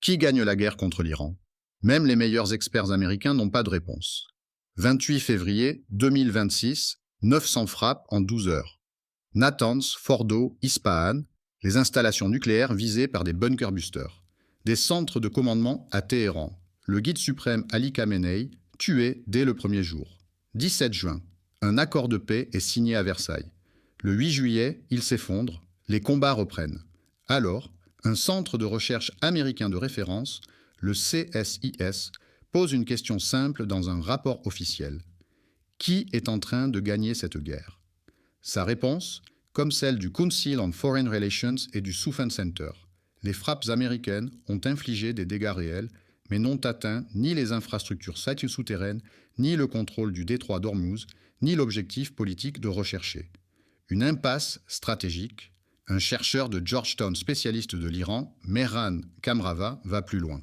Qui gagne la guerre contre l'Iran? Même les meilleurs experts américains n'ont pas de réponse. 28 février 2026, 900 frappes en 12 heures. Natanz, Fordo, Ispahan, les installations nucléaires visées par des bunker busters. Des centres de commandement à Téhéran. Le guide suprême Ali Khamenei, tué dès le premier jour. 17 juin, un accord de paix est signé à Versailles. Le 8 juillet, il s'effondre, les combats reprennent. Alors, un centre de recherche américain de référence, le CSIS, pose une question simple dans un rapport officiel. Qui est en train de gagner cette guerre? Sa réponse, comme celle du Council on Foreign Relations et du Southern Center. Les frappes américaines ont infligé des dégâts réels, mais n'ont atteint ni les infrastructures souterraines, ni le contrôle du détroit d'Ormuz, ni l'objectif politique de rechercher. Une impasse stratégique. Un chercheur de Georgetown spécialiste de l'Iran, Mehran Kamrava, va plus loin.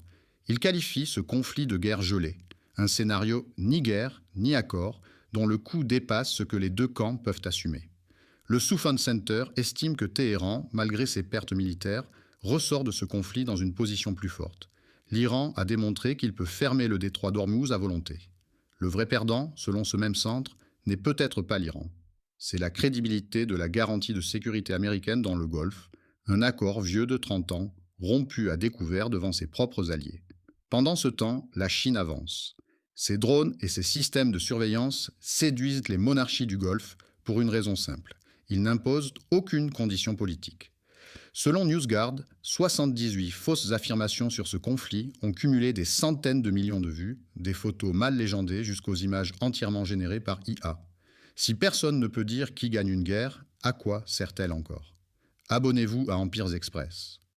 Il qualifie ce conflit de guerre gelée, un scénario ni guerre ni accord, dont le coût dépasse ce que les deux camps peuvent assumer. Le Southern Center estime que Téhéran, malgré ses pertes militaires, ressort de ce conflit dans une position plus forte. L'Iran a démontré qu'il peut fermer le détroit d'Ormuz à volonté. Le vrai perdant, selon ce même centre, n'est peut-être pas l'Iran. C'est la crédibilité de la garantie de sécurité américaine dans le Golfe, un accord vieux de 30 ans, rompu à découvert devant ses propres alliés. Pendant ce temps, la Chine avance. Ses drones et ses systèmes de surveillance séduisent les monarchies du Golfe pour une raison simple. Ils n'imposent aucune condition politique. Selon NewsGuard, 78 fausses affirmations sur ce conflit ont cumulé des centaines de millions de vues, des photos mal légendées jusqu'aux images entièrement générées par IA. Si personne ne peut dire qui gagne une guerre, à quoi sert-elle encore? Abonnez-vous à Empires Express.